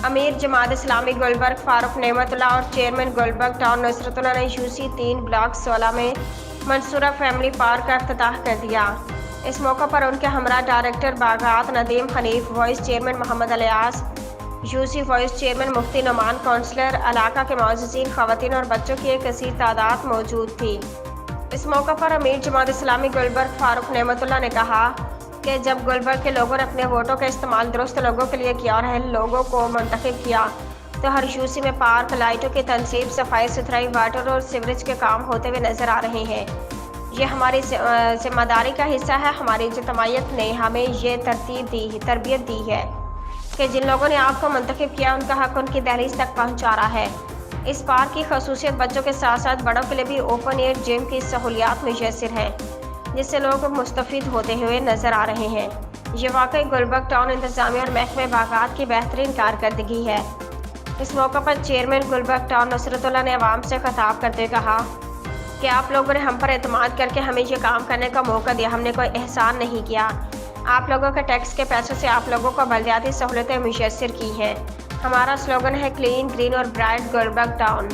امیر جماعت اسلامی گلبرگ فاروق نعمت اللہ اور chairman Gulberg town نصرت اللہ نے یوسی 3 بلاک 16 میں منصورہ فیملی پارک کا افتتاح کر دیا۔ اس موقع پر ان کے ہمراہ ڈائریکٹر باغات ندیم حنیف، وائس چیئرمین محمد الیاس، یوسی وائس چیئرمین مفتی نعمان، کونسلر علاقہ کے معززین، خواتین اور بچوں کی ایک کثیر تعداد موجود تھی۔ اس موقع پر امیر جماعت اسلامی گلبرگ فاروق نعمت اللہ نے کہا کہ جب گلبرگ کے لوگوں نے اپنے ووٹوں کا استعمال درست لوگوں کے لیے کیا اور اہل لوگوں کو منتخب کیا تو ہر یوسی میں پارک، لائٹوں کی تنصیب، صفائی ستھرائی، واٹر اور سیوریج کے کام ہوتے ہوئے نظر آ رہے ہیں۔ یہ ہماری ذمہ داری کا حصہ ہے۔ ہماری اجتماعیت نے ہمیں یہ تربیت دی ہے کہ جن لوگوں نے آپ کو منتخب کیا ان کا حق ان کی دہلیز تک پہنچا رہا ہے۔ اس پارک کی خصوصیت بچوں کے ساتھ ساتھ بڑوں کے لیے بھی اوپن ایئر جم کی سہولیات میسر ہیں، جس سے لوگ مستفید ہوتے ہوئے نظر آ رہے ہیں۔ یہ واقعی گلبرگ ٹاؤن انتظامیہ اور محکمہ باغات کی بہترین کارکردگی ہے۔ اس موقع پر چیئرمین گلبرگ ٹاؤن نصرت اللہ نے عوام سے خطاب کرتے ہوئے کہا کہ آپ لوگوں نے ہم پر اعتماد کر کے ہمیں یہ کام کرنے کا موقع دیا۔ ہم نے کوئی احسان نہیں کیا۔ آپ لوگوں کے ٹیکس کے پیسوں سے آپ لوگوں کو بلدیاتی سہولتیں میسر کی ہیں۔ ہمارا سلوگن ہے کلین، گرین اور برائٹ گلبرگ ٹاؤن۔